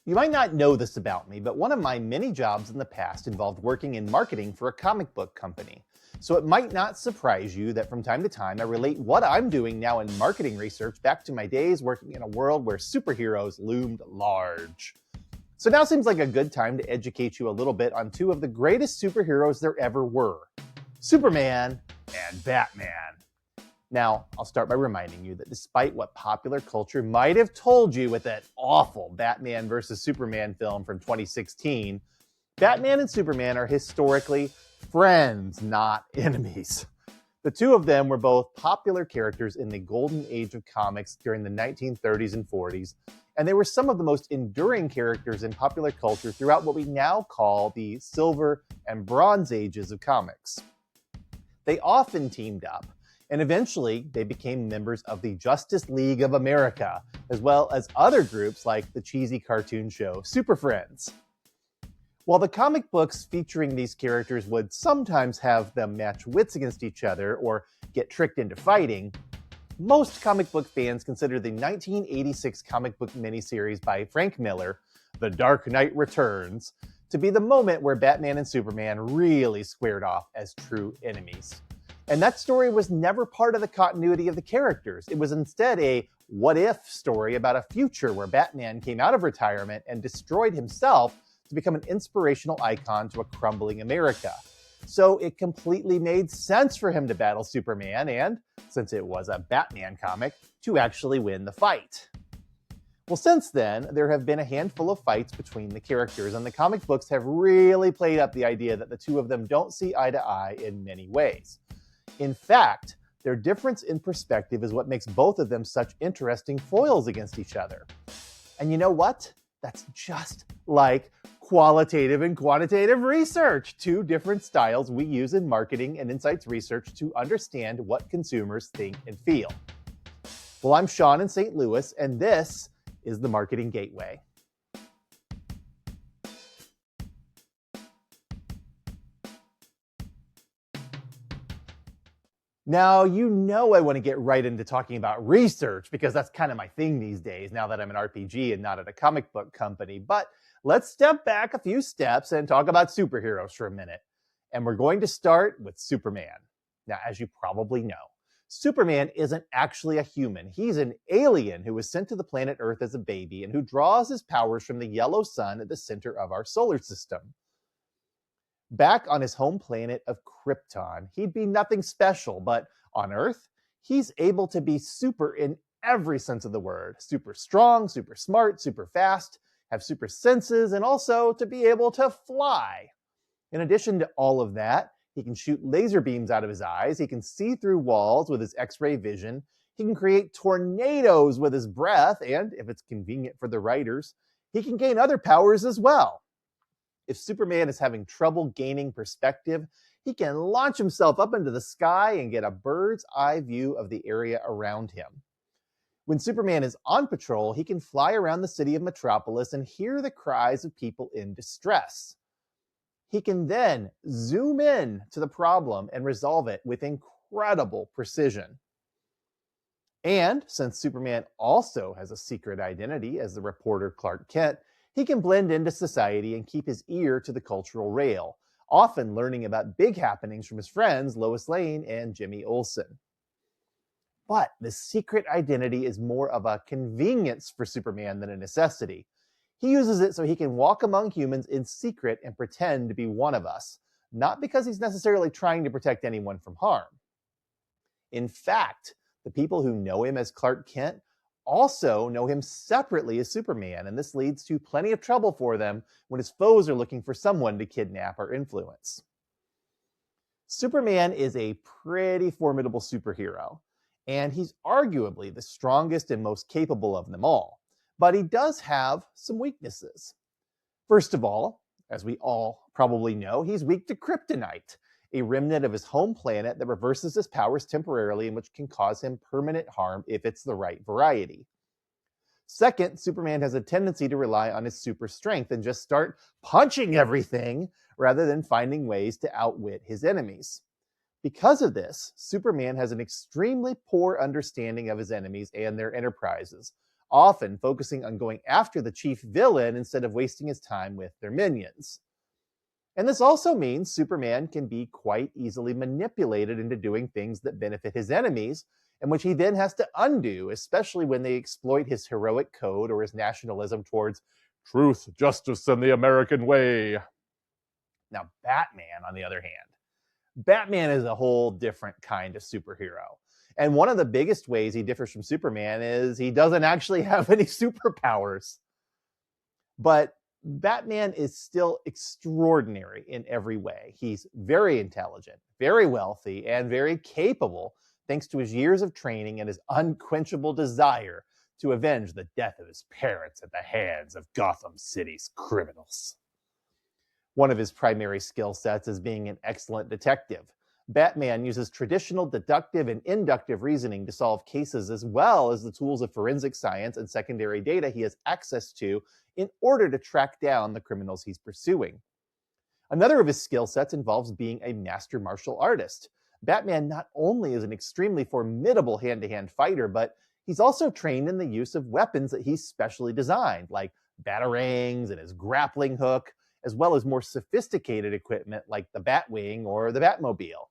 You might not know this about me, but one of my many jobs in the past involved working in marketing for a comic book company. So it might not surprise you that from time to time I relate what I'm doing now in marketing research back to my days working in a world where superheroes loomed large. So now seems like a good time to educate you a little bit on two of the greatest superheroes there ever were, Superman and Batman. Now, I'll start by reminding you that despite what popular culture might have told you with that awful Batman vs. Superman film from 2016, Batman and Superman are historically friends, not enemies. The two of them were both popular characters in the golden age of comics during the 1930s and 40s, and they were some of the most enduring characters in popular culture throughout what we now call the Silver and Bronze Ages of comics. They often teamed up, and eventually they became members of the Justice League of America, as well as other groups like the cheesy cartoon show Super Friends. While the comic books featuring these characters would sometimes have them match wits against each other or get tricked into fighting, most comic book fans consider the 1986 comic book miniseries by Frank Miller, The Dark Knight Returns, to be the moment where Batman and Superman really squared off as true enemies. And that story was never part of the continuity of the characters. It was instead a what-if story about a future where Batman came out of retirement and destroyed himself to become an inspirational icon to a crumbling America. So it completely made sense for him to battle Superman and, since it was a Batman comic, to actually win the fight. Well, since then, there have been a handful of fights between the characters, and the comic books have really played up the idea that the two of them don't see eye to eye in many ways. In fact, their difference in perspective is what makes both of them such interesting foils against each other. And you know what? That's just like qualitative and quantitative research, two different styles we use in marketing and insights research to understand what consumers think and feel. Well, I'm Sean in St. Louis, and this is the Marketing Gateway. Now, you know I want to get right into talking about research because that's kind of my thing these days now that I'm an RPG and not at a comic book company. But let's step back a few steps and talk about superheroes for a minute. And we're going to start with Superman. Now, as you probably know, Superman isn't actually a human. He's an alien who was sent to the planet Earth as a baby and who draws his powers from the yellow sun at the center of our solar system. Back on his home planet of Krypton, he'd be nothing special, but on Earth, he's able to be super in every sense of the word. Super strong, super smart, super fast, have super senses, and also to be able to fly. In addition to all of that, he can shoot laser beams out of his eyes, he can see through walls with his X-ray vision, he can create tornadoes with his breath, and if it's convenient for the writers, he can gain other powers as well. If Superman is having trouble gaining perspective, he can launch himself up into the sky and get a bird's eye view of the area around him. When Superman is on patrol, he can fly around the city of Metropolis and hear the cries of people in distress. He can then zoom in to the problem and resolve it with incredible precision. And since Superman also has a secret identity as the reporter Clark Kent, he can blend into society and keep his ear to the cultural rail, often learning about big happenings from his friends Lois Lane and Jimmy Olsen. But this secret identity is more of a convenience for Superman than a necessity. He uses it so he can walk among humans in secret and pretend to be one of us, not because he's necessarily trying to protect anyone from harm. In fact, the people who know him as Clark Kent also know him separately as Superman, and this leads to plenty of trouble for them when his foes are looking for someone to kidnap or influence. Superman is a pretty formidable superhero, and he's arguably the strongest and most capable of them all, but he does have some weaknesses. First of all, as we all probably know, he's weak to kryptonite, a remnant of his home planet that reverses his powers temporarily and which can cause him permanent harm if it's the right variety. Second, Superman has a tendency to rely on his super strength and just start punching everything rather than finding ways to outwit his enemies. Because of this, Superman has an extremely poor understanding of his enemies and their enterprises, often focusing on going after the chief villain instead of wasting his time with their minions. And this also means Superman can be quite easily manipulated into doing things that benefit his enemies, and which he then has to undo, especially when they exploit his heroic code or his nationalism towards truth, justice, and the American way. Now, Batman, on the other hand, Batman is a whole different kind of superhero. And one of the biggest ways he differs from Superman is he doesn't actually have any superpowers. But Batman is still extraordinary in every way. He's very intelligent, very wealthy, and very capable, thanks to his years of training and his unquenchable desire to avenge the death of his parents at the hands of Gotham City's criminals. One of his primary skill sets is being an excellent detective. Batman uses traditional deductive and inductive reasoning to solve cases, as well as the tools of forensic science and secondary data he has access to in order to track down the criminals he's pursuing. Another of his skill sets involves being a master martial artist. Batman not only is an extremely formidable hand-to-hand fighter, but he's also trained in the use of weapons that he's specially designed, like batarangs and his grappling hook, as well as more sophisticated equipment like the Batwing or the Batmobile.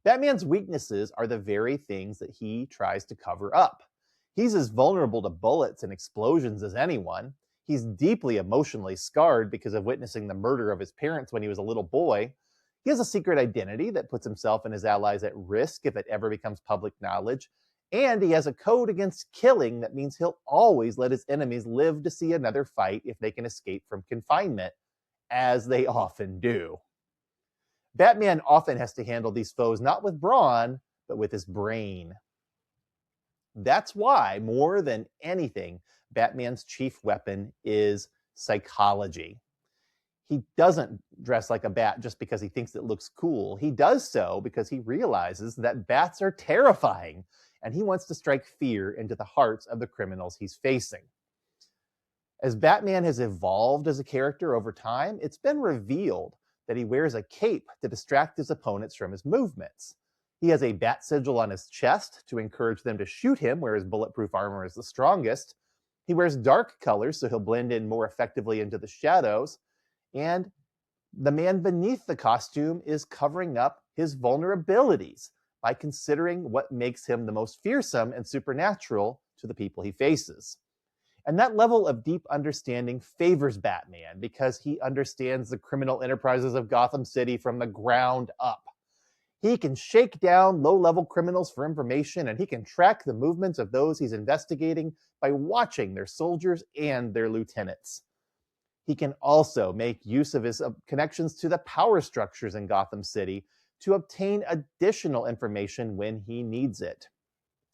Batman's weaknesses are the very things that he tries to cover up. He's as vulnerable to bullets and explosions as anyone. He's deeply emotionally scarred because of witnessing the murder of his parents when he was a little boy. He has a secret identity that puts himself and his allies at risk if it ever becomes public knowledge. And he has a code against killing that means he'll always let his enemies live to see another fight if they can escape from confinement, as they often do. Batman often has to handle these foes not with brawn, but with his brain. That's why, more than anything, Batman's chief weapon is psychology. He doesn't dress like a bat just because he thinks it looks cool. He does so because he realizes that bats are terrifying, and he wants to strike fear into the hearts of the criminals he's facing. As Batman has evolved as a character over time, it's been revealed that he wears a cape to distract his opponents from his movements. He has a bat sigil on his chest to encourage them to shoot him where his bulletproof armor is the strongest. He wears dark colors so he'll blend in more effectively into the shadows. And the man beneath the costume is covering up his vulnerabilities by considering what makes him the most fearsome and supernatural to the people he faces. And that level of deep understanding favors Batman because he understands the criminal enterprises of Gotham City from the ground up. He can shake down low-level criminals for information, and he can track the movements of those he's investigating by watching their soldiers and their lieutenants. He can also make use of his connections to the power structures in Gotham City to obtain additional information when he needs it.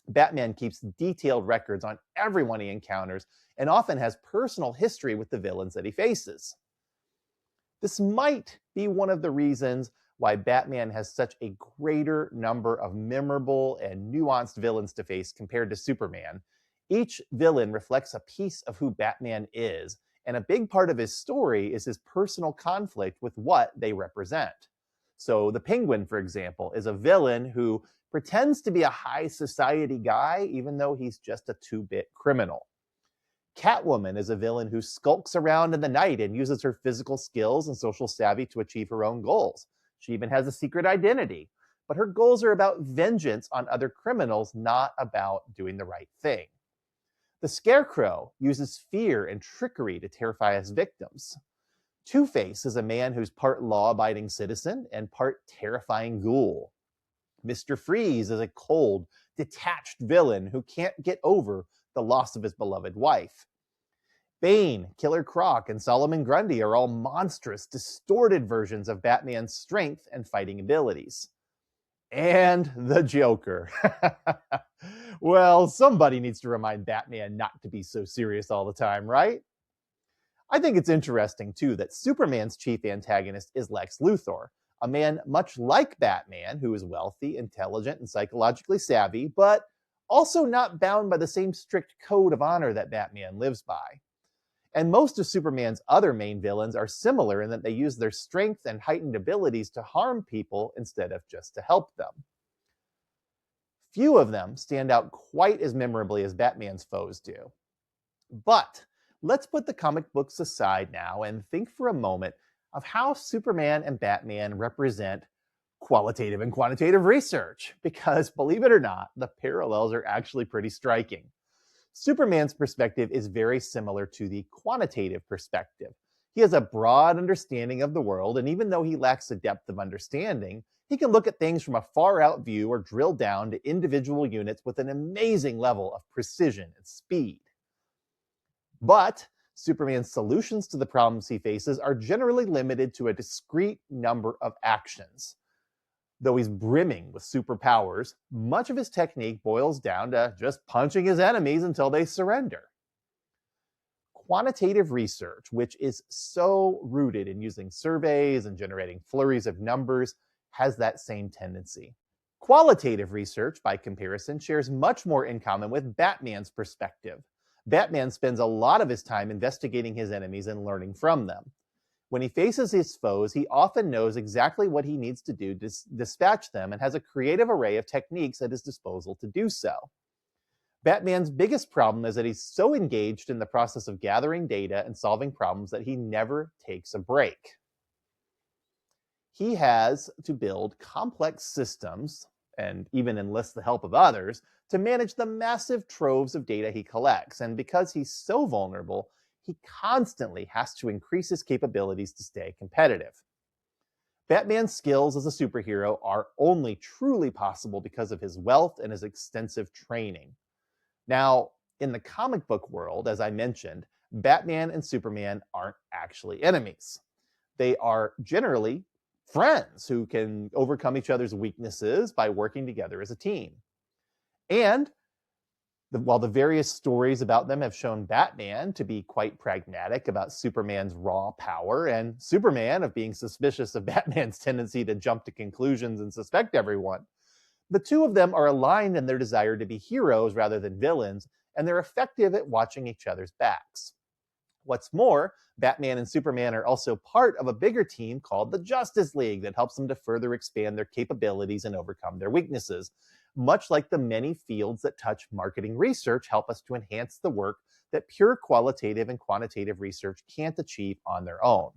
Batman keeps detailed records on everyone he encounters and often has personal history with the villains that he faces. This might be one of the reasons why Batman has such a greater number of memorable and nuanced villains to face compared to Superman. Each villain reflects a piece of who Batman is, and a big part of his story is his personal conflict with what they represent. So the Penguin, for example, is a villain who pretends to be a high society guy, even though he's just a two-bit criminal. Catwoman is a villain who skulks around in the night and uses her physical skills and social savvy to achieve her own goals. She even has a secret identity, but her goals are about vengeance on other criminals, not about doing the right thing. The Scarecrow uses fear and trickery to terrify his victims. Two-Face is a man who's part law-abiding citizen and part terrifying ghoul. Mr. Freeze is a cold, detached villain who can't get over the loss of his beloved wife. Bane, Killer Croc, and Solomon Grundy are all monstrous, distorted versions of Batman's strength and fighting abilities. And the Joker. Well, somebody needs to remind Batman not to be so serious all the time, right? I think it's interesting, too, that Superman's chief antagonist is Lex Luthor, a man much like Batman who is wealthy, intelligent, and psychologically savvy, but also not bound by the same strict code of honor that Batman lives by. And most of Superman's other main villains are similar in that they use their strength and heightened abilities to harm people instead of just to help them. Few of them stand out quite as memorably as Batman's foes do. But let's put the comic books aside now and think for a moment of how Superman and Batman represent qualitative and quantitative research, because believe it or not, the parallels are actually pretty striking. Superman's perspective is very similar to the quantitative perspective. He has a broad understanding of the world, and even though he lacks a depth of understanding, he can look at things from a far-out view or drill down to individual units with an amazing level of precision and speed. But Superman's solutions to the problems he faces are generally limited to a discrete number of actions. Though he's brimming with superpowers, much of his technique boils down to just punching his enemies until they surrender. Quantitative research, which is so rooted in using surveys and generating flurries of numbers, has that same tendency. Qualitative research, by comparison, shares much more in common with Batman's perspective. Batman spends a lot of his time investigating his enemies and learning from them. When he faces his foes, he often knows exactly what he needs to do to dispatch them and has a creative array of techniques at his disposal to do so. Batman's biggest problem is that he's so engaged in the process of gathering data and solving problems that he never takes a break. He has to build complex systems, and even enlist the help of others, to manage the massive troves of data he collects. And because he's so vulnerable, he constantly has to increase his capabilities to stay competitive. Batman's skills as a superhero are only truly possible because of his wealth and his extensive training. Now, in the comic book world, as I mentioned, Batman and Superman aren't actually enemies. They are generally friends who can overcome each other's weaknesses by working together as a team. And while the various stories about them have shown Batman to be quite pragmatic about Superman's raw power, and Superman of being suspicious of Batman's tendency to jump to conclusions and suspect everyone, the two of them are aligned in their desire to be heroes rather than villains, and they're effective at watching each other's backs. What's more, Batman and Superman are also part of a bigger team called the Justice League that helps them to further expand their capabilities and overcome their weaknesses. Much like the many fields that touch marketing research help us to enhance the work that pure qualitative and quantitative research can't achieve on their own.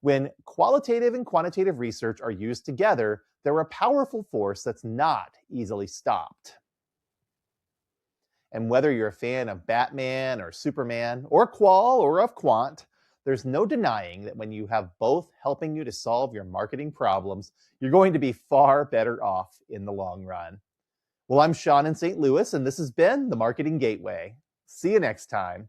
When qualitative and quantitative research are used together, they're a powerful force that's not easily stopped. And whether you're a fan of Batman or Superman or Qual or of Quant, there's no denying that when you have both helping you to solve your marketing problems, you're going to be far better off in the long run. Well, I'm Sean in St. Louis, and this has been the Marketing Gateway. See you next time.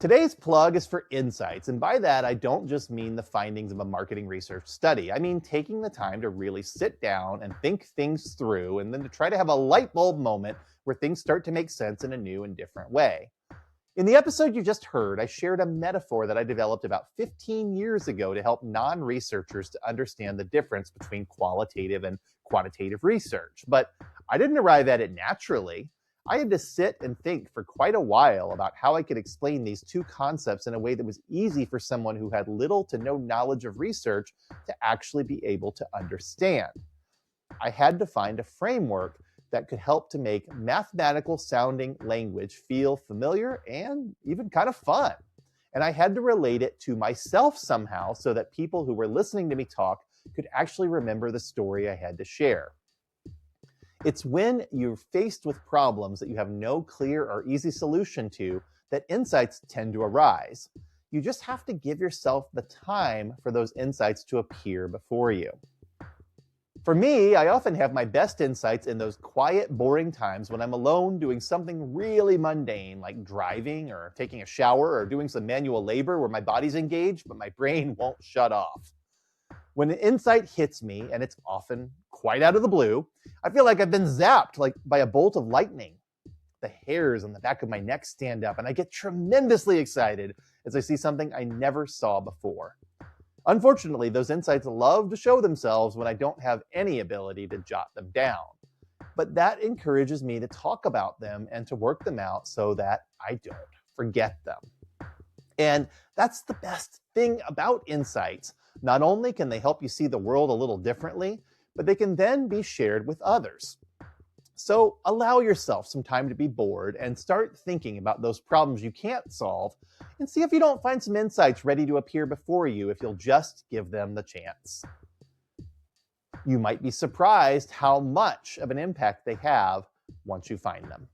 Today's plug is for insights, and by that I don't just mean the findings of a marketing research study. I mean taking the time to really sit down and think things through, and then to try to have a light bulb moment where things start to make sense in a new and different way. In the episode you just heard, I shared a metaphor that I developed about 15 years ago to help non-researchers to understand the difference between qualitative and quantitative research. But I didn't arrive at it naturally. I had to sit and think for quite a while about how I could explain these two concepts in a way that was easy for someone who had little to no knowledge of research to actually be able to understand. I had to find a framework that could help to make mathematical sounding language feel familiar and even kind of fun. And I had to relate it to myself somehow so that people who were listening to me talk could actually remember the story I had to share. It's when you're faced with problems that you have no clear or easy solution to that insights tend to arise. You just have to give yourself the time for those insights to appear before you. For me, I often have my best insights in those quiet, boring times when I'm alone doing something really mundane, like driving or taking a shower or doing some manual labor where my body's engaged, but my brain won't shut off. When an insight hits me, and it's often quite out of the blue, I feel like I've been zapped like by a bolt of lightning. The hairs on the back of my neck stand up, and I get tremendously excited as I see something I never saw before. Unfortunately, those insights love to show themselves when I don't have any ability to jot them down. But that encourages me to talk about them and to work them out so that I don't forget them. And that's the best thing about insights. Not only can they help you see the world a little differently, but they can then be shared with others. So allow yourself some time to be bored and start thinking about those problems you can't solve, and see if you don't find some insights ready to appear before you if you'll just give them the chance. You might be surprised how much of an impact they have once you find them.